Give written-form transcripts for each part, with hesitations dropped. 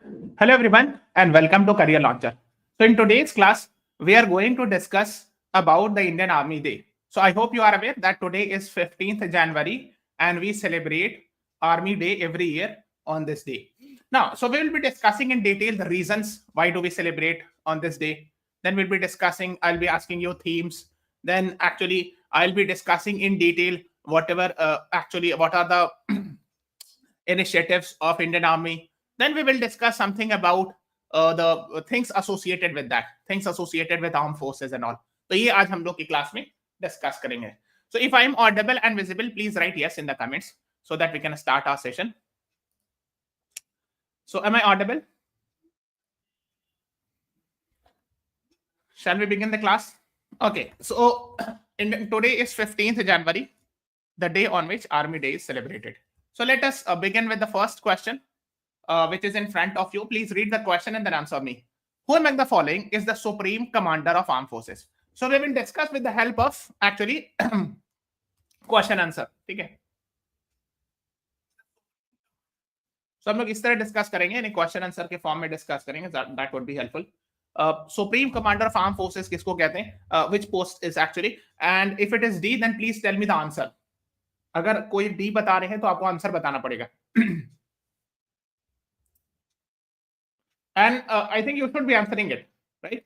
Hello everyone and welcome to Career Launcher. So in today's class, we are going to discuss about the Indian Army Day. So I hope you are aware that today is 15th January and we celebrate Army Day every year on this day. Now, so we will be discussing in detail the reasons why do we celebrate on this day. Then we'll be discussing, I'll be asking you themes. Then actually I'll be discussing in detail whatever what are the initiatives of Indian Army. Then we will discuss something about the things associated with that, things associated with armed forces and all. तो ये आज हम लोग की class में discuss करेंगे. So if I am audible and visible, please write yes in the comments so that we can start our session. So am I audible? Shall we begin the class? Okay. So today is 15th January, the day on which Army Day is celebrated. So let us begin with the first question, which is in front of you. Please read the question and then answer me. Who among the following is the Supreme Commander of Armed Forces? So we will discuss with the help of actually question answer. ठीक है? So हम लोग इस तरह discuss करेंगे, यानी question answer के form में डिस्कस करेंगे. That would be helpful. Supreme Commander of Armed Forces किसको कहते हैं? Which post is actually? And if it is D, then please tell me the answer. अगर कोई डी बता रहे हैं तो आपको आंसर बताना पड़ेगा. And I think you should be answering it, right?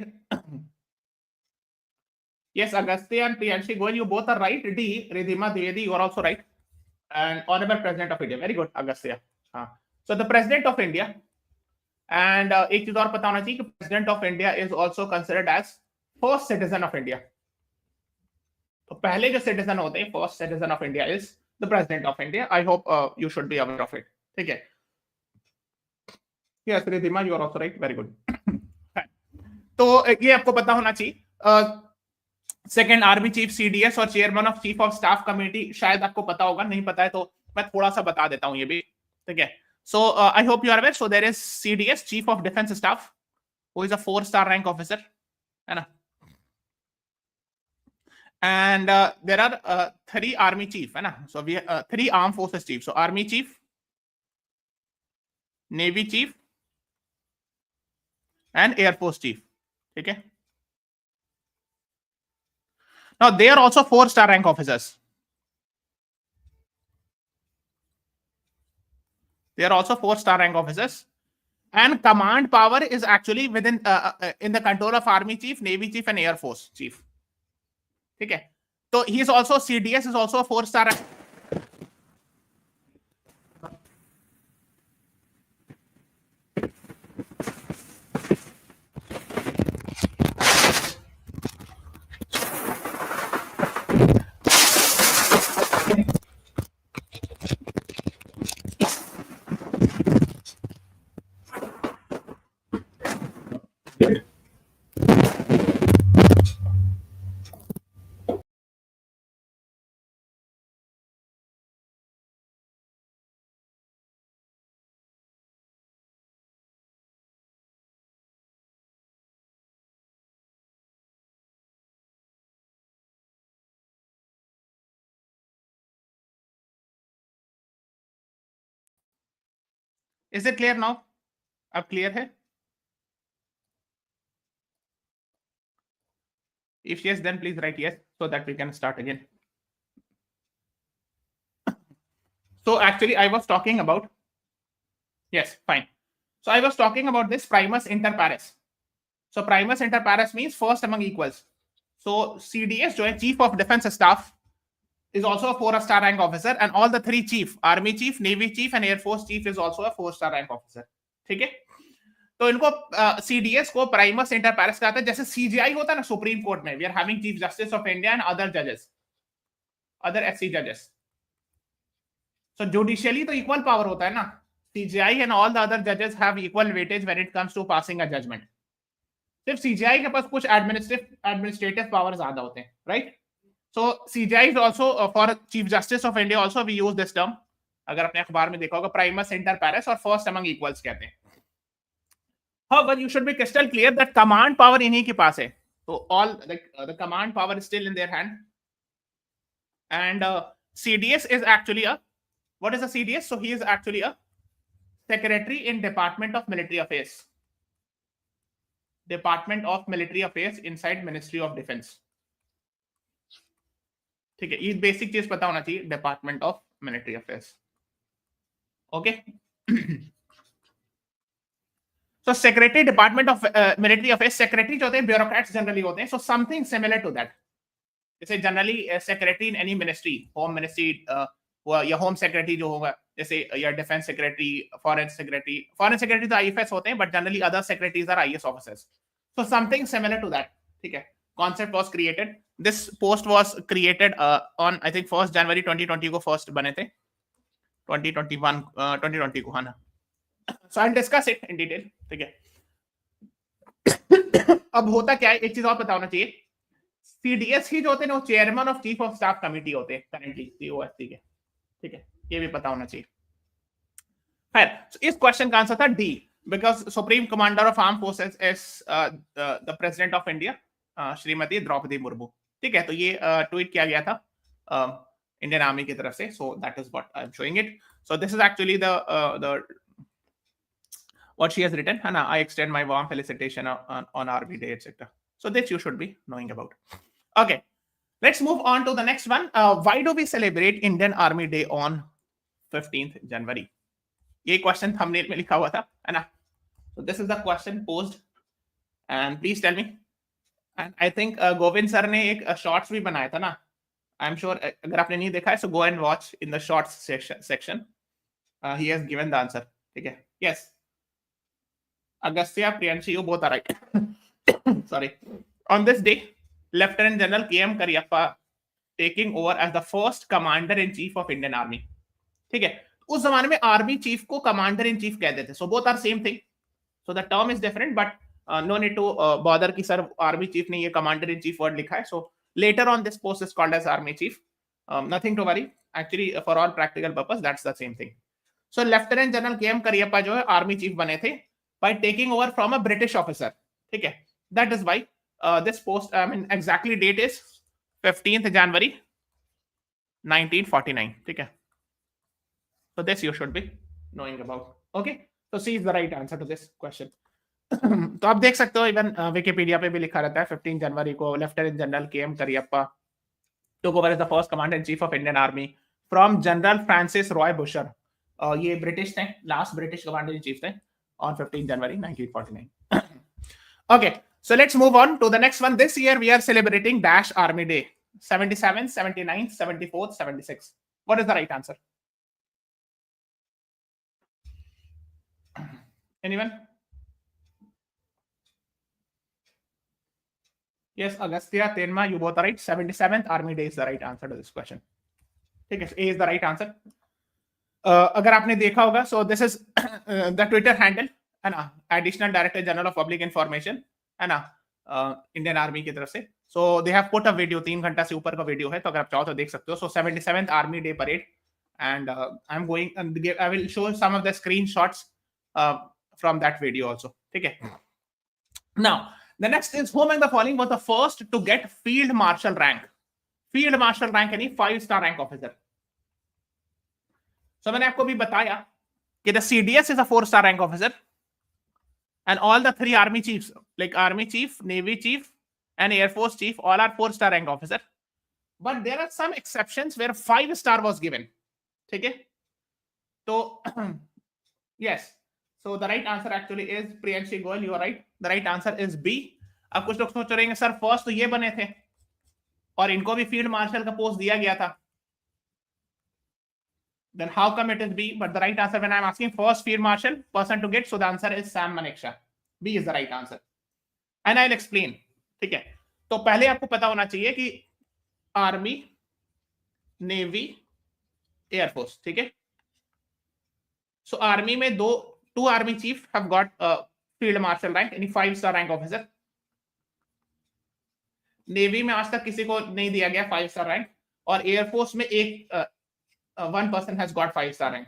Yes, Agastya and Priyanshi Goel, you both are right. D, Ridhima Dwivedi, you are also right. And Honorable President of India. Very good, Agastya. So the President of India, and एक चीज और पता होना चाहिए कि President of India is also considered as first citizen of India. तो पहले जो citizen होते हैं, first citizen of India is the President of India. I hope you should be aware of it. ठीक है? Yes, Ridhima, you are also right. Very good. तो ये आपको पता होना चाहिए. सेकेंड आर्मी चीफ सीडीएस और chairman of chief of staff committee, शायद आपको पता होगा, नहीं पता है तो मैं थोड़ा सा बता देता हूं ये भी. ठीक है? So I hope you are aware. So there is CDS, chief of defence staff, who is a 4-star rank officer, है ना. And there are 3 army chief, है ना. So we 3 armed forces chief. So army chief, navy chief and air force chief. ठीक है? Now they are also 4-star rank officers. They are also 4-star rank officers, and command power is actually within in the control of Army Chief, Navy Chief, and Air Force Chief. Okay, so he is also CDS is also a 4-star rank. Is it clear now? अब clear है? If yes, then please write yes so that we can start again. So actually, I was talking about, yes, fine. So I was talking about this primus inter pares. So primus inter pares means first among equals. So CDS, जो है Chief of Defense Staff, is also a 4-star rank officer, and all the 3 chief, Army Chief, Navy Chief, and Air Force Chief is also a 4-star rank officer. ठीक है? तो इनको CDS को primus inter pares कहते हैं. जैसे CGI होता है ना सुप्रीम कोर्ट में, we are having Chief Justice of India and other judges, other SC judges. So judicially तो equal power होता है ना. CGI and all the other judges have equal weightage when it comes to passing a judgment. सिर्फ CGI के पास कुछ administrative powers ज्यादा होते हैं, right? So CGI is also for Chief Justice of India also we use this term. अगर आपने अखबार में देखा होगा, primus inter pares और first among equals कहते हैं. However, you should be crystal clear that command power इन्हीं के पास है. So all the command power is still in their hand. And CDS is actually a, what is a CDS? So he is actually a secretary in Department of Military Affairs. Department of Military Affairs inside Ministry of Defense. ठीक है, ये basic चीज पता होना चाहिए, department of military affairs. Okay. So secretary department of military affairs, secretary जो होते हैं bureaucrats generally होते हैं, so something similar to that. जैसे generally secretary in any ministry, home ministry या home secretary जो होगा, जैसे या defense secretary, foreign secretary तो IFS होते हैं, but generally other secretaries are IS officers. So something similar to that. ठीक है. Concept was created. This post was created on I think 1st January 2020 को first बने थे. 2020 को, हाँ ना. So I'll discuss it in detail. ठीक है. अब होता क्या है, एक चीज और पता होना चाहिए. CDS ही जो होते हैं वो chairman of chief of staff committee होते हैं करेंटली COST के. ठीक है, ये भी पता होना चाहिए. खैर, इस क्वेश्चन का आंसर था D, because supreme commander of arm forces is the president of India Shrimati Droupadi Murmu. ठीक है, तो ये ट्वीट किया गया था इंडियन आर्मी की तरफ से. सो that is what I am showing it. So this is actually the what she has written, Hannah. I extend my warm felicitation on Army Day, etc. So this you should be knowing about. Okay, let's move on to the next one. Why do we celebrate Indian Army Day on 15th January? ये question thumbnail में लिखा हुआ था, है ना? So this is the question posed, and please tell me. And I think Govind sir ने एक shorts भी बनाया था ना? I'm sure अगर आपने नहीं देखा है, so go and watch in the shorts section. He has given the answer. ठीक है? Yes. Agastya, Priyanshi, you both are right. Sorry. On this day, Lieutenant General K.M. Cariappa taking over as the first Commander-in-Chief of Indian Army. ठीक है, उस जमाने में army chief को commander in chief कहते थे. So both are same thing. So the term is different, but no need to bother कि sir army chief ने ये कमांडर इन चीफ वर्ड लिखा है. So later on this post is called as army chief. Nothing to worry. Actually for all practical purpose that's the same thing. So lieutenant general K M. Cariappa जो है army chief बने थे by taking over from a British officer. ठीक है, that is why this post, I mean exactly date is 15th January 1949. ठीक है, so this you should be knowing about. Okay, so C is the right answer to this question. तो आप देख सकते हो even Wikipedia पे भी लिखा रहता है 15 जनवरी को lieutenant general K M. Cariappa took over as the first commander in chief of Indian Army from General Francis Roy Busher. ये ब्रिटिश थे, last British commander in chief थे on 15 January 1949. Okay, so let's move on to the next one. This year we are celebrating Dash Army Day. 77, 79, 74, 76. What is the right answer? Anyone? Yes, Agastya, Tenma, you both are right. 77th Army Day is the right answer to this question. ठीक है, A is the right answer. अगर आपने देखा होगा, so this is the Twitter handle, है ना, additional director general of public information, है ना, इंडियन आर्मी की तरफ से. So they have put a video, 3 घंटा से ऊपर का वीडियो है, तो अगर आप चाहो तो देख सकते हो. So 77th army day parade, and I am going, I will show some of the screenshots from that video also. ठीक है. Now the next is whom among the following was the first to get field marshal rank. Field marshal rank यानी 5-star rank officer. So मैंने आपको भी बताया कि the CDS is a 4-star rank officer and all the 3 army chiefs like army chief, navy chief and air force chief all are 4-star rank officer, but there are some exceptions where 5-star was given. ठीक है, तो yes, so the right answer actually is Priyanshi Goyal, you are right. The right answer is B. अब कुछ लोग सोच रहे हैं sir first तो ये बने थे और इनको भी फील्ड मार्शल का पोस्ट दिया गया था, then how come it is B? But the right answer, when I'm asking first field marshal person to get, so the answer is Sam Manekshaw. B is the right answer, and I'll explain. ठीक है, तो पहले आपको पता होना चाहिए कि army, navy, air force. ठीक है, सो आर्मी में 2 army chief have got field marshal rank यानी 5-star रैंक ऑफिसर. नेवी में आज तक किसी को नहीं दिया गया 5-star रैंक, और एयरफोर्स में एक one person has got 5-star rank.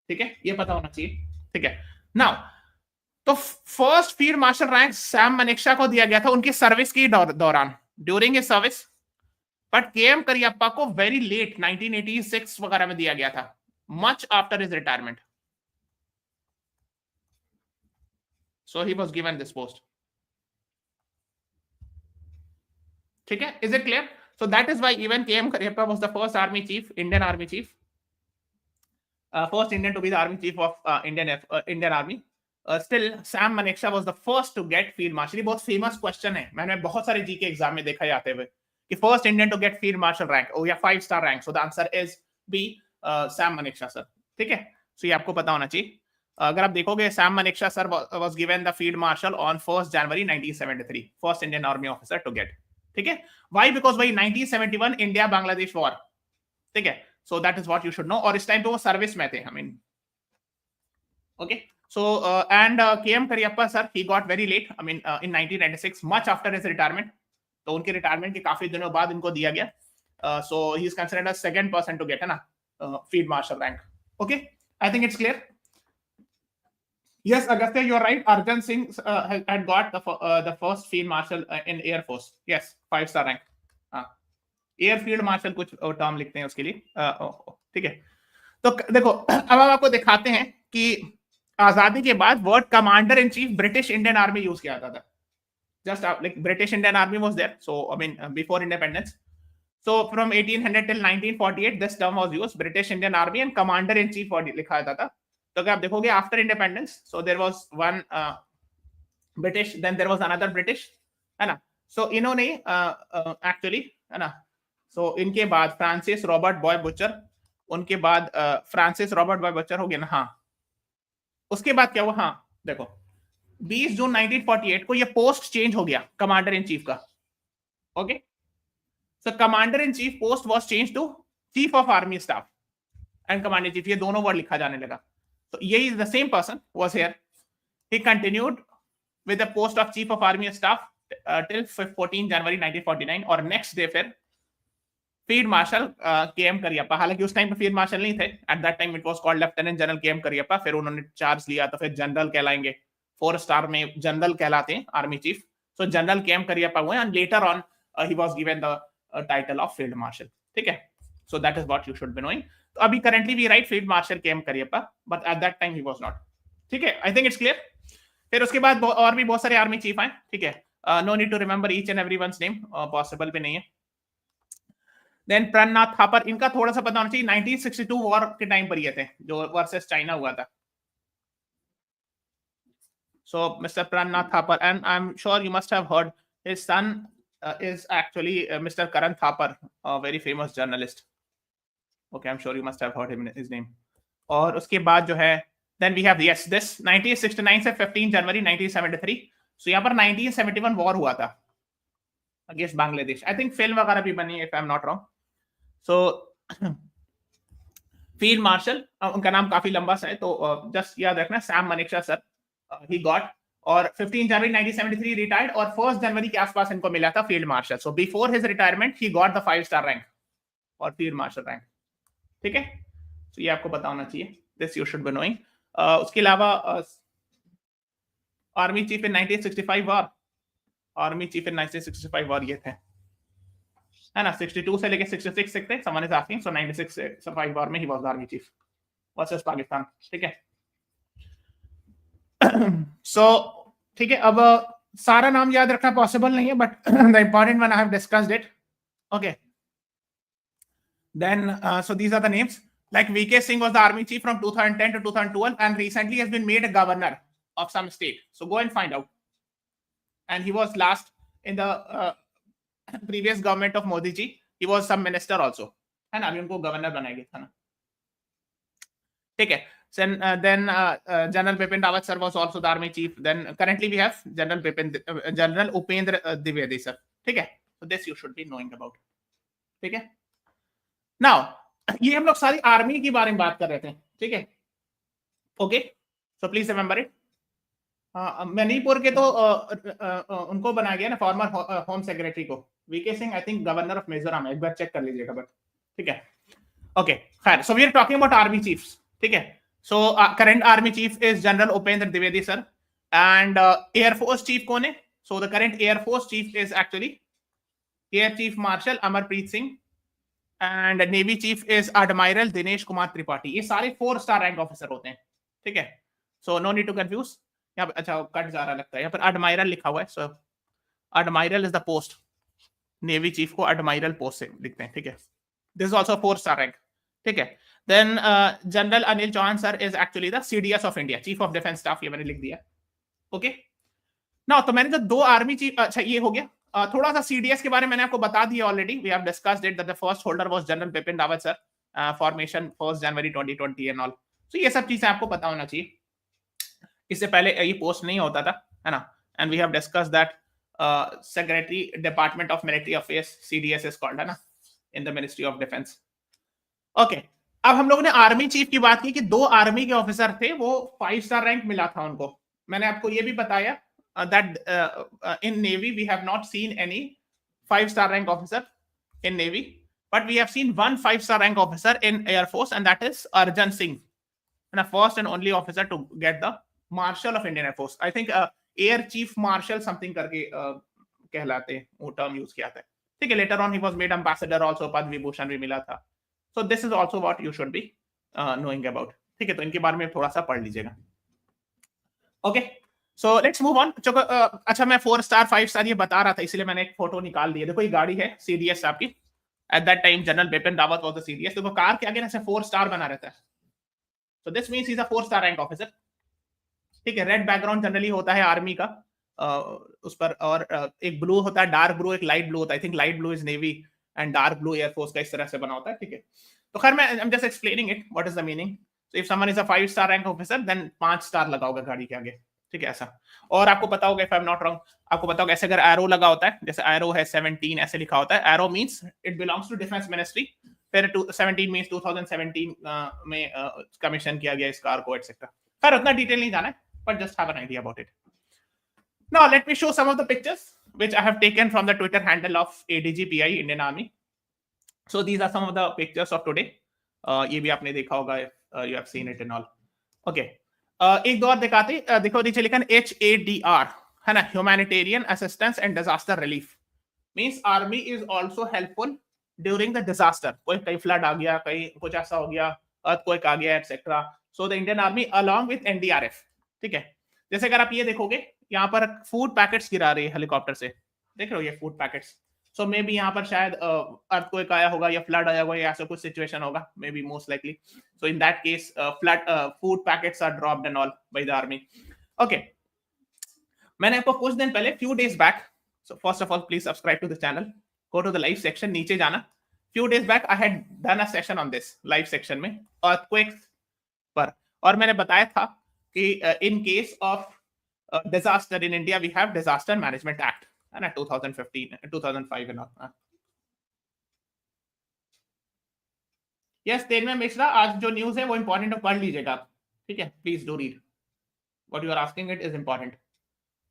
ठीक है, ये पता होना चाहिए. ठीक है, नाउ तो first field marshal rank Sam Manekshaw को दिया गया था उनकी सर्विस की दौरान, during a service, but K M. Cariappa को वेरी लेट 1986 वगैरह में दिया गया था, much after his retirement. So he was given this post. ठीक है, is it clear? So that is why even KM Karyappa was the first army chief, Indian army chief, first Indian to be the army chief of Indian army. Still Sam Manekshaw was the first to get field marshal. ये बहुत famous question है, मैंने बहुत सारे GK exam में देखा जाते हुए कि first Indian to get field marshal rank या 5-star rank. So the answer is B, Sam Manekshaw sir. ठीक है, सो ये आपको पता होना चाहिए. अगर आप देखोगे Sam Manekshaw sir was given the field marshal on 1 January 1973, first Indian army officer to get. ठीक है, व्हाई? बिकॉज भाई 1971 इंडिया बांग्लादेश वॉर. ठीक है, so that is what you should know. और इस टाइम पे वो सर्विस में थे. I mean okay. So and KM Karyappa sir, he got very late. I mean in 1996, much after his retirement. तो उनके रिटायरमेंट के काफी दिनों बाद इनको दिया गया. So he is considered as second person to get है ना field marshal rank. Okay, I think it's clear. Yes, Agastya, you are right. Arjun Singh had got the first field marshal in Air Force. Yes, 5-star rank. Air field marshal कुछ term लिखते हैं उसके लिए. ठीक है, तो देखो अब हम आपको दिखाते हैं कि आजादी के बाद word commander in chief British Indian army use किया जाता था. Just like British Indian army was there, so I mean before independence. So from 1800 till 1948 this term was used, British Indian army, and commander in chief लिखा जाता था. तो अगर आप देखोगे after independence, so there was one British, then there was another British, है ना. सो इन्होंने एक्चुअली है ना, सो इनके बाद फ्रांसिस रॉबर्ट बॉय बुचर, उनके बाद फ्रांसिस रॉबर्ट बॉय बुचर हो गया ना. हाँ, उसके बाद क्या हुआ? हाँ देखो 20 जून 1948 को ये पोस्ट चेंज हो गया कमांडर इन चीफ का. Okay, so commander in chief post was change to chief of army staff and commander in chief. ये दोनों वर्ड लिखा जाने लगा. तो यही the same person was here. He continued with the post of chief of army staff till 14 January 1949, और next day फिर field marshal K M Cariappa. हालांकि उस टाइम पे फील्ड मार्शल नहीं थे, at that time it was called lieutenant general K M Cariappa. फिर उन्होंने charge लिया तो फिर जनरल कहलाएंगे. 4-star में जनरल कहलाते हैं army chief. So general K M Cariappa हुए, and later on he was given the title of field marshal. ठीक है, so that is what you should be knowing. तो अभी currently we write field marshal K M Cariappa, but at that time he was not. ठीक है, I think it's clear. फिर उसके बाद और भी बहुत सारे आर्मी चीफ आए. ठीक है, no need to remember each and everyone's name, possible भी नहीं है. देन प्रणनाथ थापर, इनका थोड़ा सा पता होना चाहिए. 1962 वॉर के टाइम पर ये थे, जो वर्सेस चाइना हुआ था. So mister Prannath Thapar, and I am sure you must have heard his son is actually Mr. Karan Thapar, a very famous journalist. Okay, I'm sure you must have heard his name. और उसके बाद जो है, then we have yes this 1969 से 15 जनवरी 1973. So यहाँ पर 1971 war हुआ था against Bangladesh. I think film वगैरह भी बनी है, if I'm not wrong. So field marshal, उनका नाम काफी लंबा सा है, तो जस्ट याद रखना, Sam Manekshaw sir he got. और 15 जनवरी 1973 रिटायर्ड, और 1 जनवरी के आसपास इनको मिला था field marshal. So before his retirement he got the 5-star rank और फील्ड मार्शल रैंक. ठीक है, तो ये आपको पता होना चाहिए. This you should be knowing. उसके अलावा आर्मी चीफ इन 1965 वॉर, आर्मी चीफ इन 1965 वॉर ये थे, है ना. 62 से लेके 66 तक थे. Someone is asking, so 96 war में he was army chief versus Pakistan. ठीक है, सो ठीक है. अब सारा नाम याद रखना पॉसिबल नहीं है, but the important one I have discussed it. Okay, then so these are the names. Like V K Singh was the army chief from 2010 to 2012 and recently has been made a governor of some state. So go and find out. And he was last in the previous government of Modi ji. He was some minister also. है ना, अभी उनको governor बनाया गया था ना. ठीक है. Then General Bipin Rawat sir was also the army chief. Then currently we have General Upendra Dwivedi sir. ठीक है, so this you should be knowing about. ठीक है. Now ये हम लोग सारी आर्मी के बारे में बात कर रहे थे. ठीक है, okay, so please remember it. Manipur के तो उनको बनाया गया ना फॉर्मर होम सेक्रेटरी को. V K Singh I think governor of Mizoram है, एक बार चेक कर लीजिएगा. बट ठीक है, ओके, खैर. So we are talking about army chiefs. ठीक है, so current army chief is General Upendra Dwivedi sir, and air force chief कौन है? So the current air force chief is actually Air Chief Marshal Amarpreet Singh, and Navy chief is Admiral Dinesh Kumar Tripathi. ये सारे 4-star rank officer होते हैं. ठीक है, so no need to confuse. यहाँ पे अच्छा कट जा रहा लगता है, यहाँ पर एडमायरल लिखा हुआ है, so admiral is the post, navy chief को एडमायरल पोस्ट से लिखते हैं, ठीक है। This is also four star rank, ठीक है। Then general Anil Chauhan sir is actually the CDS of India, chief of defence staff, ये मैंने लिख दिया, ओके ना। तो मैंने जो 2 आर्मी चीफ, अच्छा ये हो गया। थोड़ा सा CDS के बारे में मैंने आपको बता दिया already, we have discussed it that the first holder was general Bipin Rawat sir, formation 1 January 2020 and all. तो ये सब चीजें आपको पता होना चाहिए, इससे पहले ये पोस्ट नहीं होता था, है ना। And we have discussed that secretary department of military affairs, CDS is called, है ना, in the ministry of defence, okay. अब हम लोगों ने आर्मी चीफ की बात की कि 2 आर्मी के ऑफिसर थे, वो 5-स्टार रैंक मिला था उनको। मैंने आपको ये भी बताया that in Navy we have not seen any 5-star rank officer in Navy, but we have seen 1 5-star rank officer in Air Force, and that is Arjan Singh, and a first and only officer to get the Marshal of Indian Air Force. I think Air Chief Marshal something करके कहलाते हैं, वो term use किया था, ठीक है। Later on he was made ambassador also, Padma Vibhushan भी मिला था। So this is also what you should be knowing about, ठीक है। तो इनके बारे में थोड़ा सा पढ़ लीजिएगा, okay. So let's move on. अच्छा मैं 4-स्टार 5-स्टार ये बता रहा था, इसलिए मैंने एक फोटो निकाल दी है। देखो ये गाड़ी है CDS आपकी, eight that time general Bipin Rawat was the CDS। देखो कार के आगे ना 4-स्टार बना रहता है, so this means he is a 4-स्टार rank officer, ठीक है। रेड बैकग्राउंड जनरली होता है आर्मी का उस पर, और एक ब्लू होता है, डार्क ब्लू, एक लाइट ब्लू होता है। I think light blue is navy and dark blue air force का, इस तरह से बना होता है, ठीक है। तो खैर मैं I am just explaining it what is the meaning. So if someone is a five star rank officer then 5 star लगाओगे गाड़ी के आगे, ठीक है, ऐसा। और आपको पता होगा, if I am not wrong, आपको पता होगा ऐसे अगर एरो लगा होता है, जैसे एरो है 17 ऐसे लिखा होता है, arrow means it belongs to defence ministry, फिर 17 मींस 2017 में कमीशन किया गया इस कार को, एटसेट्रा। खैर उतना डिटेल नहीं जाना है, but just have an idea about it. Now let me show some of the pictures which I have taken from the Twitter handle of ADGPI Indian army. So these are some of the pictures of today. ये भी आपने देखा होगा, you have seen it and all, okay. एक दो और दिखाते, देखो नीचे लिखा है HADR, है ना, humanitarian assistance and disaster relief, means army is also helpful during the disaster. कोई कहीं फ्लड आ गया, कहीं कुछ ऐसा हो गया, अर्थक्वेक आ गया, etcetera. So the Indian army along with NDRF, ठीक है। जैसे अगर आप ये देखोगे, यहाँ पर फूड पैकेट्स गिरा रही है हेलीकॉप्टर से, देख रहे हो ये food packets. So may be यहाँ पर शायद अर्थक्वेक आया होगा या फ्लड आया होगा या ऐसा कुछ सिचुएशन होगा, may be most likely. So in that case food packets are dropped and all by the army, okay. मैंने आपको कुछ दिन पहले, few days back, so first of all please subscribe to the channel, go to the live section, नीचे जाना। Few days back I had done a session on this live section में earthquake पर, और मैंने बताया था कि in case of disaster in India we have disaster management act, है ना, 2015 2005 and all. Yes Tanvi Mishra, आज जो न्यूज है वो इंपॉर्टेंट है, पढ़ लीजिएगा आप, ठीक है, please do read what you are asking, it is important,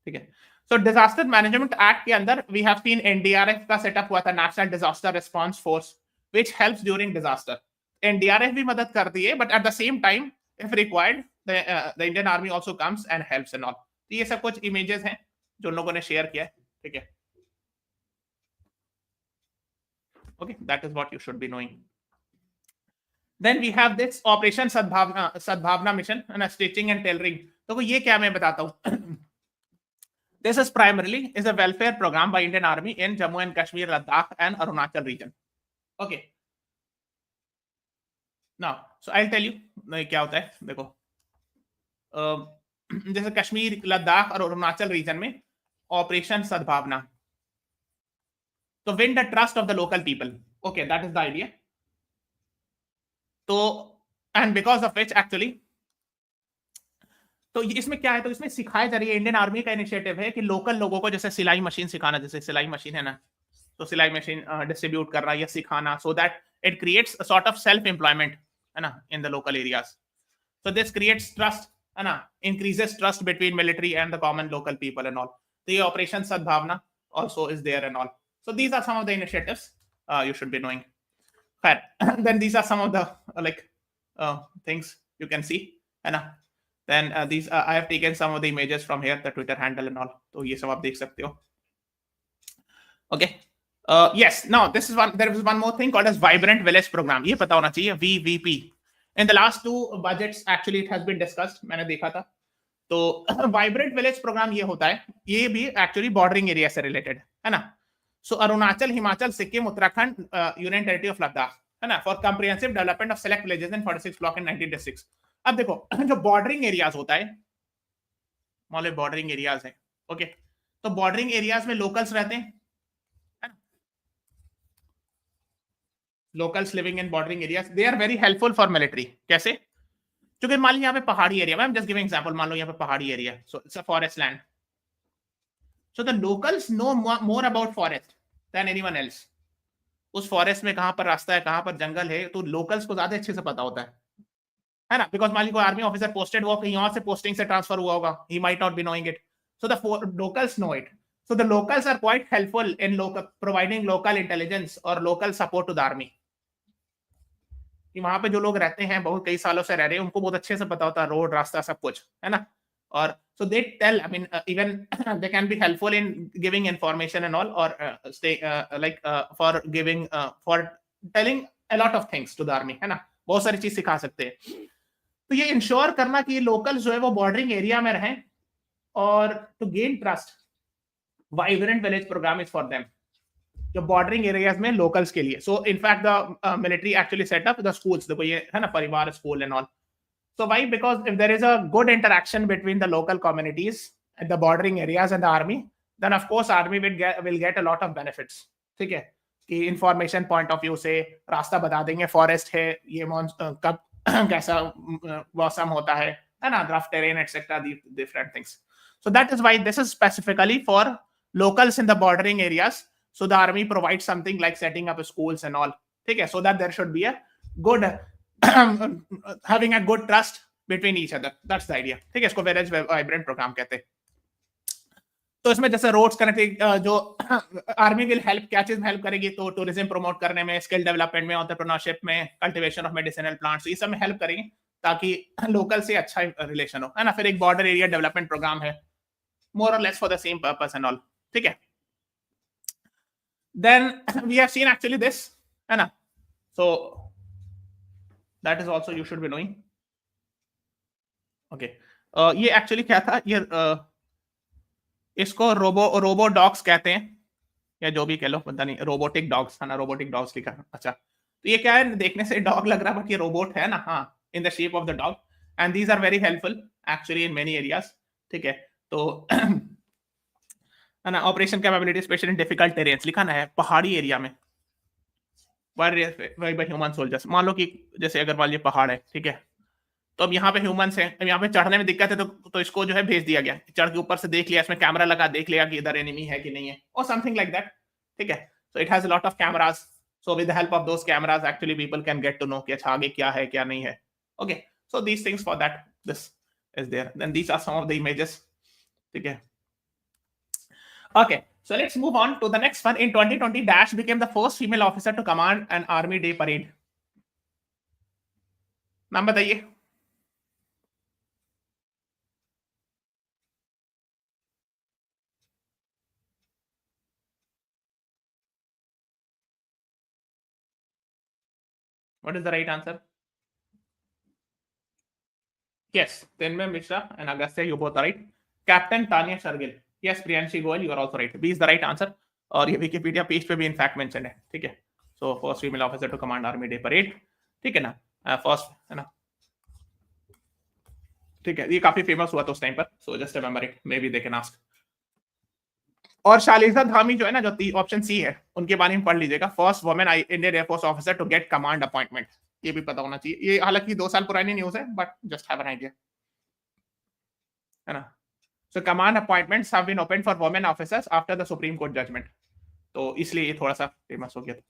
ठीक है। सो डिजास्टर मैनेजमेंट एक्ट के अंदर वी हैव सीन NDRF का सेटअप हुआ था, national disaster response force, which helps during disaster. NDRF भी मदद करती है, but at the same time if required the Indian army also comes and helps and all. तो ये सब कुछ इमेजेस हैं जो लोगों ने शेयर किया है, ठीक है, okay, that is what you should be knowing. Then we have this operation sadbhavna mission and stitching and tailoring. तो ये क्या मैं बताता हूँ, this is primarily is a welfare program by Indian Army in Jammu and Kashmir, Ladakh and Arunachal region, okay. Now so I'll tell you क्या होता है। देखो जैसे कश्मीर, लद्दाख और अरुणाचल रीजन में ऑपरेशन सद्भावना, तो win the trust of the local people, okay, that is the idea. तो and because of which actually, तो इसमें क्या है, तो इसमें सिखाया जा रही है, इंडियन आर्मी का इनिशिएटिव है कि लोकल लोगों को जैसे सिलाई मशीन सिखाना, जैसे सिलाई मशीन है ना, तो सिलाई मशीन डिस्ट्रीब्यूट करना या सिखाना, so that it creates a sort of self employment, है ना, in the local areas. So this creates trust, है ना, increases trust between military and the common local people and all. तो ये ऑपरेशन सद्भावना also is there and all. So these are some of the initiatives you should be knowing. Then these are some of the things you can see, है ना। Then these I have taken some of the images from here, the Twitter handle and all. तो ये सब आप देख सकते हो, okay. Yes, now this is one, there is one more thing called as Vibrant Village Program. ये पता होना चाहिए, VVP. In the last 2 budgets actually it has been discussed, मैंने देखा था, तो वाइब्रेंट विलेज प्रोग्राम ये होता है, ये भी एक्चुअली बॉर्डरिंग एरिया से रिलेटेड है ना. सो Arunachal, Himachal, Sikkim, Uttarakhand, union territory of Ladakh है ना, for comprehensive development of select villages in 46 block in 19 districts. अब देखो जो बॉर्डरिंग एरियाज होता है, मान लो बॉर्डरिंग एरियाज है, ओके, तो बॉर्डरिंग एरियाज में लोकल्स रहते हैं, locals living in bordering areas, they are very helpful for military. कैसे? क्योंकि मान लो यहाँ पे पहाड़ी area, ma'am just giving example, मान लो यहाँ पे पहाड़ी area, so it's a forest land, so the locals know more about forest than anyone else. उस फॉरेस्ट में कहां पर रास्ता है, कहां पर जंगल है, तो लोकल्स को ज्यादा अच्छे से पता होता है ना. बिकॉज मान लो कोई आर्मी ऑफिसर पोस्टेड हुआ, कहीं और से पोस्टिंग से ट्रांसफर हुआ होगा, he might not be knowing it, so the locals know it. So the locals are quite helpful in providing local intelligence or local support to the army. कि वहां पे जो लोग रहते हैं, बहुत कई सालों से रह रहे हैं, उनको बहुत अच्छे से पता होता है रोड, रास्ता, सब कुछ है ना. और so they tell, I mean even they can be helpful in giving information and all, or for giving for telling a lot of things to the army है ना, बहुत सारी चीज सिखा सकते हैं. तो ये इंश्योर करना कि लोकल्स जो है वो बॉर्डरिंग एरिया में रहें, और to gain trust, vibrant village program is for them, जो बॉर्डरिंग एरियाज में लोकल्स के लिए. So in fact the military actually set up the schools, देखो ये है ना परिवार school and all. So why? Because if there is a good interaction between the local communities at the bordering areas and the army, then of course army will get a lot of benefits. ठीक है, कि information point of view से रास्ता बता देंगे, forest है ये, कब कैसा मौसम होता है ना, rough terrain etcetera, different things. So that is why this is specifically for locals in the bordering areas. So the army provides something like setting up schools and all. ठीक है, so that there should be a good having a good trust between each other. That's the idea. ठीक है, इसको village vibrant program कहते हैं. तो इसमें जैसे रोड्स कनेक्टिंग, जो आर्मी विल हेल्प, क्या चीज में हेल्प करेगी, तो टूरिज्म प्रमोट करने में, स्किल डेवलपमेंट में, एंटरप्रेन्योरशिप में, कल्टीवेशन ऑफ मेडिसिनल प्लांट्स, ये सब में हेल्प करेंगे, ताकि लोकल से अच्छा रिलेशन हो, है ना. फिर एक बॉर्डर एरिया डेवलपमेंट प्रोग्राम है, more or less for the same purpose and all. ठीक है, then we have seen actually this है ना, so that is also you should be knowing. okay, ये actually क्या था, ये इसको रोबो डॉग्स कहते हैं, या जो भी कह लो, पता नहीं, रोबोटिक डॉग्स है ना, रोबोटिक डॉग्स लिखा. अच्छा, तो ये क्या है, देखने से डॉग लग रहा है बट ये रोबोट है ना, हाँ, in the shape of the dog, and these are very helpful actually in many areas. ठीक है, तो है ना, operation capability specially in difficult terrains लिखा ना है, पहाड़ी एरिया में बाय ह्यूमन सोल्जर्स. मान लो कि जैसे अगर मान लीजिए पहाड़ है, ठीक है, तो अब यहाँ पे ह्यूमंस हैं, अब यहाँ पे चढ़ने में दिक्कत है, तो इसको जो है भेज दिया गया, चढ़ के ऊपर से देख लिया, इसमें कैमरा लगा, देख लिया कि इधर एनिमी है कि नहीं है, और समथिंग लाइक दैट. ठीक है, so it has a lot of cameras, so with the help of those cameras actually people can get to know कि अच्छा आगे क्या है क्या नहीं है. Okay, so these things for that this is there, then these are some of the images. ठीक है, okay, so let's move on to the next one. In 2020, Dash became the first female officer to command an army day parade. नाम बताइए. What is the right answer? Yes, Tenme Mishra and Agastya, you both are right. Captain Tanya Shargil. Yes, Priyanshi Goel, you are also right. B is the right answer. और ये Wikipedia page पे भी in fact mention है. ठीक है, so first female officer to command army day parade. ठीक है ना, फर्स्ट है ना. ठीक है, ये काफी फेमस हुआ था उस टाइम पर, so just remember it, may be they can ask. और शालिजा धामी जो है ना, जो ऑप्शन सी है, उनके बारे में पढ़ लीजिएगा. First women Indian air force officer to get command appointment, ये भी पता होना चाहिए. ये हालांकि 2 साल पुरानी न्यूज है, but just have an idea, है ना. So command appointments have been open for women officers after the supreme court judgement, तो इसलिए ये थोड़ा सा फेमस हो गया था,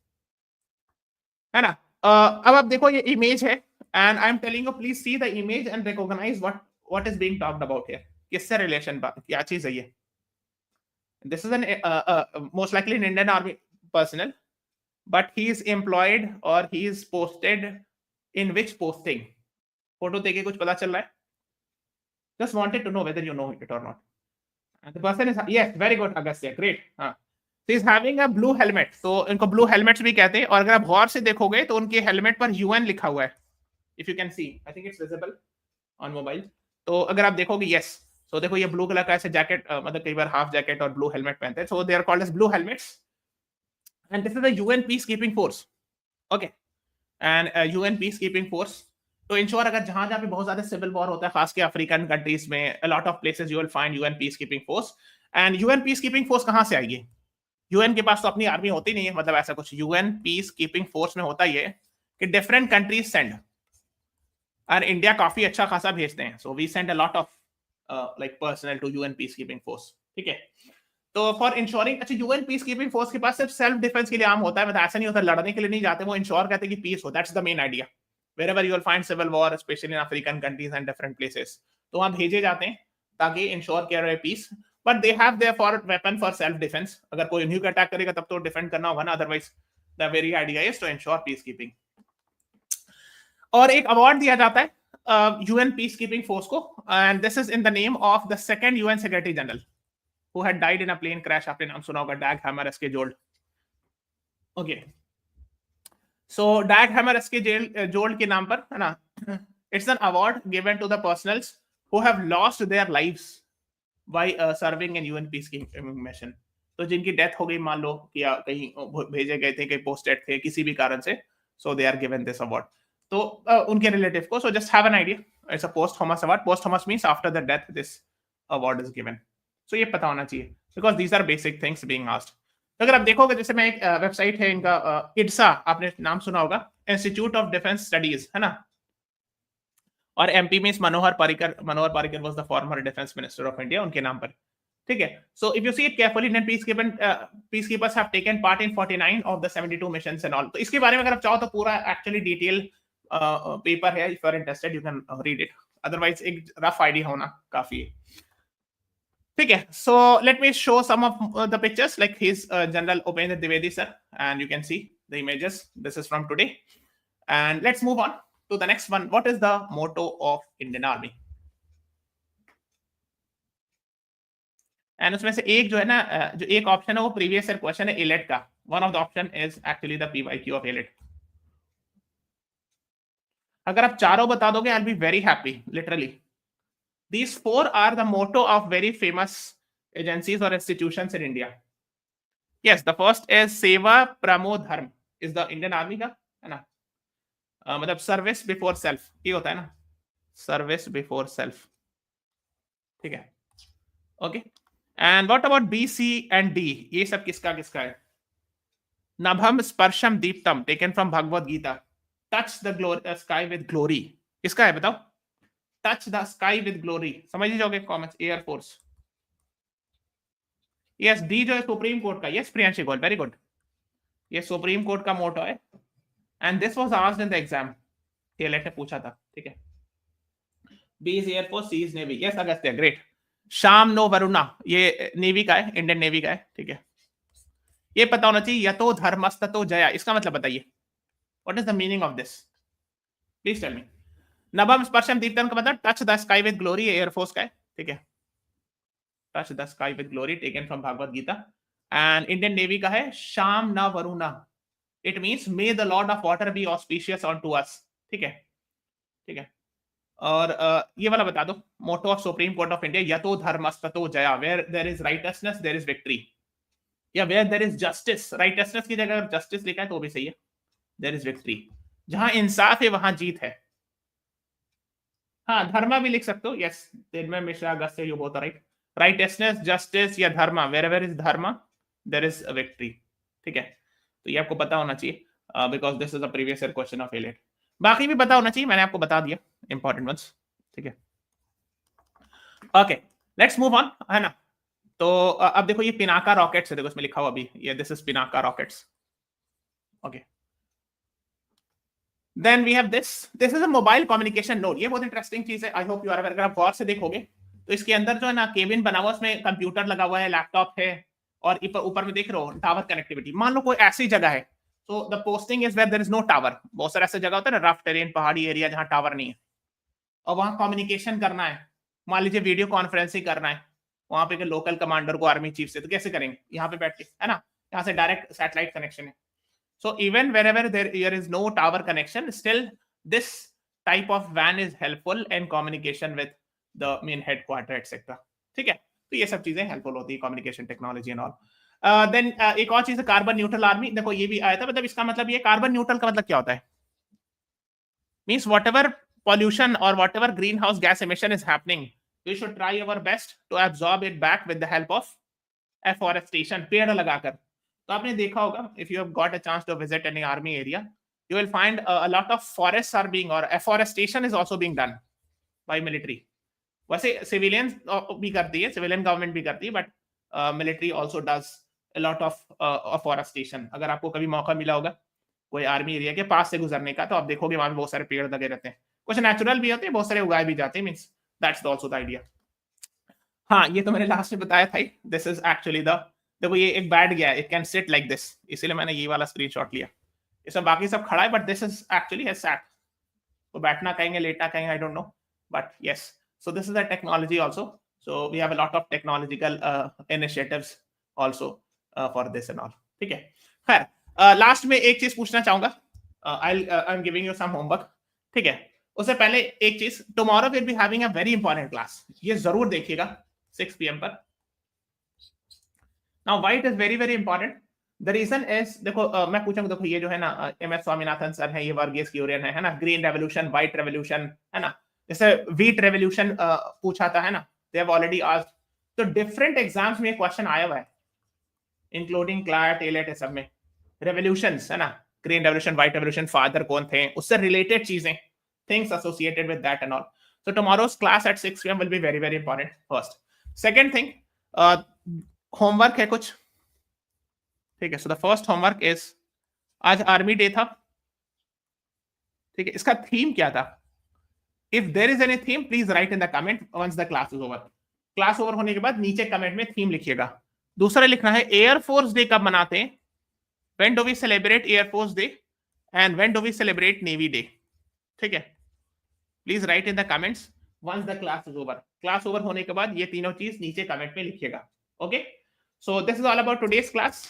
है ना. अब आप देखो ये इमेज है, and I am telling you please see the image and recognise what is being talked about here. किससे रिलेशन, क्या चीज है ये. This is an most likely an Indian Army personnel, but he is employed or he is posted in which posting? Photo देखे कुछ पता चल रहा है? Just wanted to know whether you know it or not. And the person is, yes, very good, Agastya, great. हाँ, so he is having a blue helmet. तो इनको blue helmets भी कहते हैं, और अगर आप गौर से देखोगे तो उनके हेलमेट पर UN लिखा हुआ है. If you can see, I think it's visible on mobile. तो अगर आप देखोगे, yes, सो देखो ये ब्लू कलर का ऐसे जैकेट, मतलब कई बार हाफ जैकेट और ब्लू हेलमेट पहनते हैं, so they are called as blue helmets, and this is the UN peace keeping force. Okay, and UN peace keeping force to ensure अगर जहां जहां पे बहुत ज्यादा सिविल वॉर होता है, खास के अफ्रीकन कंट्रीज में, अ lot of places you will find UN peace keeping force. And UN peace keeping force कहां से आएगी? यूएन के पास तो अपनी आर्मी होती नहीं है, मतलब ऐसा कुछ. यूएन पीस कीपिंग फोर्स में होता ये कि डिफरेंट कंट्रीज सेंड, और इंडिया काफी अच्छा खासा भेजते हैं. So we send a lot of like personal to UN peace keeping force. ठीक है, तो फॉर इंश्योरिंग, अच्छा यूएन पीस कीपिंग फोर्स के पास सिर्फ सेल्फ डिफेंस के लिए आम होता है, मतलब ऐसा नहीं होता लड़ने के लिए नहीं जाते वो. इंश्योर करते हैं कि पीस हो. That's the main idea. wherever you will find civil war, especially in African countries and different places, तो वहां भेजे जाते हैं ताकि इंश्योर किया रहे peace. But they have their for weapon for self defence. अगर कोई उन्हीं को अटैक करेगा तब तो डिफेंड करना होगा ना, otherwise the very idea is to ensure peace keeping. और एक अवार्ड दिया जाता है यूएन पीस कीपिंग फोर्स को, and this is in the name of the second UN secretary general who had died in a plane crash. आपने नाम सुना होगा, डैग हैमरस्के जोल्ड. ओके, सो डैग हैमरस्के जोल्ड के नाम पर है ना, it's an award given to the personnels who have lost their lives by serving in UN peace keeping mission. तो जिनकी डेथ हो गई, मान लो कि कहीं भेजे गए थे, कहीं पोस्टेड थे किसी भी कारण से, so they are given this award. तो उनके रिलेटिव को. So just have an idea, it's a posthumous award. Posthumous means after the death this award is given. सो ये पता होना चाहिए, because these are basic things being asked. अगर आप देखोगे, जैसे मैं एक वेबसाइट है इनका, इड्सा, आपने नाम सुना होगा, इंस्टीट्यूट ऑफ डिफेंस स्टडीज, है ना. और MP means Manohar Parrikar. Manohar Parrikar was the former defence minister of India, उनके नाम पर. ठीक है, so if you see it carefully, Indian peacekeepers have taken part in 49 of the 72 missions and all. तो इसके बारे में अगर आप चाहो तो पूरा एक्चुअली डिटेल पेपर है, if you are interested you can read it. Otherwise एक रफ आइडिया होना काफी है. ठीक है, so let me show some of the pictures, like his General Upendra Dwivedi sir, and you can see the images. This is from today, and let's move on to the next one. What is the motto of Indian Army? And उसमें से एक जो है ना, जो एक option है वो प्रीवियस ईयर क्वेश्चन है एलेट का. One of the option is actually the PYQ of AILET. अगर आप चारों बता दोगे, I will be very happy, literally. These four are the motto of very famous agencies or institutions in India. Yes, the first is Seva Pramo Dharm, is the Indian Army का, है ना. मतलब service before self ये होता है ना, service before self. ठीक है, okay. And what about B, C and D? ये सब किसका किसका है? नभम स्पर्शम दीप्तम, taken from Bhagavad Gita. Touch the sky with glory, किसका है बताओ? Touch the sky with glory, समझ जाओगे comments. Air force. Yes, D जो है सुप्रीम कोर्ट का. Yes Priyanshi Goel, very good. ये सुप्रीम कोर्ट का मोटो है, and this was asked in the exam. टीएलएट ने पूछा था. ठीक है, B is air force, C is navy. Yes Agastya, great. Shyam no Varuna, ये नेवी का है, इंडियन नेवी का है. ठीक है, ये पता होना चाहिए. यतो धर्मस्ततो जया, इसका मतलब बताइए, what is the meaning of this? Please tell me. नभम स्पर्शम दीप्तम का मतलब touch the sky with glory, air force का है. ठीक है, touch the sky with glory, taken from Bhagavad Gita. And Indian navy का है शाम न वरुणा. It means may the lord of water be auspicious on to us. ठीक है, ठीक है. और ये वाला बता दो, motto of supreme court of India, यतो धर्मस्ततो जया, where there is righteousness there is victory. या where there is justice, righteousness की जगह अगर जस्टिस लिखा है तो भी सही है. देयर इज विक्ट्री, जहां इंसाफ है वहां जीत है. हाँ, धर्मा भी लिख सकते हो. Yes, Dinmay Mishra, Agastya, you both are right. Righteousness, justice या dharma, wherever is dharma there is a victory. ठीक है, तो ये आपको पता होना चाहिए, because this is a previous year question of AILET. बाकी भी पता होना चाहिए, मैंने आपको बता दिया इंपॉर्टेंट वंस. ठीक है, ओके, लेट्स मूव ऑन, है ना. तो अब देखो ये पिनाका रॉकेट्स है, देखो इसमें लिखा हुआ अभी, ये this is Pinaka rockets. Okay, then we have this is a mobile communication node. ये बहुत इंटरेस्टिंग चीज है, I hope you are aware. अगर आप गौर से देखोगे तो इसके अंदर जो है ना केबिन बना हुआ, उसमें कंप्यूटर लगा हुआ है, लैपटॉप है, और ऊपर में देख रहे हो टावर कनेक्टिविटी. मान लो कोई ऐसी जगह है, तो the posting is where there is no tower. बहुत सारे ऐसे जगह होता है ना, रफ टेरेन, पहाड़ी एरिया जहां टावर नहीं है, और वहां कम्युनिकेशन करना है. मान लीजिए वीडियो कॉन्फ्रेंसिंग करना है वहां पे लोकल कमांडर को, आर्मी चीफ से, तो कैसे करेंगे? यहाँ पे बैठ के, है ना. यहाँ से डायरेक्ट सैटेलाइट कनेक्शन है. So even wherever there is no tower connection, still this type of WAN is helpful in communication with the main headquarter etcetera. ठीक है, तो ये सब चीजें हेल्पफुल होती है, communication technology and all. Then एक और चीज है कार्बन न्यूट्रल आर्मी। देखो ये भी आया था, मतलब इसका मतलब ये कार्बन न्यूट्रल का मतलब क्या होता है? Means whatever pollution or whatever greenhouse gas emission is happening, we should try our best to absorb it back with the help of afforestation, पेड़ लगाकर। तो आपने देखा होगा, if you have got a chance to visit any army area, you will find a lot of forests are being, or afforestation is also being done by military। वैसे civilian भी करती है, सिविलियन गवर्नमेंट भी करती है, but military also does a lot of afforestation। अगर आपको कभी मौका मिला होगा कोई आर्मी एरिया के पास से गुजरने का, तो आप देखोगे वहां पे बहुत सारे पेड़ लगे रहते हैं, कुछ नेचुरल भी होते हैं, बहुत सारे उगाए भी जाते हैं। Means that's also the idea. हाँ, ये तो मैंने लास्ट में बताया था, दिस इज एक्चुअली द, देखो ये एक बैठ गया, it can sit like this, इसीलिए मैंने ये वाला स्क्रीनशॉट लिया। इसमें बाकी सब खड़ा है, बट दिस इज एक्चुअली है सैट। तो बैठना कहेंगे, लेटना कहेंगे, I don't know, but yes, so this is a technology also. So we have a lot of technological initiatives also for this and all. ठीक है, खैर लास्ट में एक चीज पूछना चाहूंगा, I am giving you some homework. ठीक है, उससे पहले एक चीज, tomorrow will be having a very important class, ये जरूर देखिएगा 6 PM पर। Now why it is very very important, the reason is, देखो मैं पूछूंगा, देखो ये जो है ना MS स्वामीनाथन सर है, ये वर्गीस क्यूरियन है ना, ग्रीन रेवोल्यूशन, व्हाइट रेवोल्यूशन, है ना, जैसे व्हीट रेवोल्यूशन पूछा था, है ना, दे हैव ऑलरेडी आस्क्ड। तो डिफरेंट एग्जाम्स में क्वेश्चन आया हुआ है, इंक्लूडिंग क्लैट, एलेट, सब में रेवोल्यूशंस, है ना, green revolution, white revolution, father कौन थे, उससे रिलेटेड चीजें, things associated with that and all. So tomorrow's class at 6 PM will be very very important, first. Second thing, homework है कुछ, ठीक है। So the first homework is, आज army day था, ठीक है, इसका थीम क्या था? If there is any theme, please write in the comment once the class is over. Class over होने के बाद नीचे कमेंट में थीम लिखिएगा। दूसरा लिखना है एयरफोर्स डे कब मनाते हैं, when do we celebrate Air Force Day and when do we celebrate Navy Day, ठीक है। Please write in the comments once the class is over. Class over होने के बाद ये तीनों चीज नीचे कमेंट में लिखिएगा। Okay, so this is all about today's class.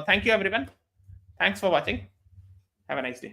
Thank you everyone, thanks for watching, have a nice day.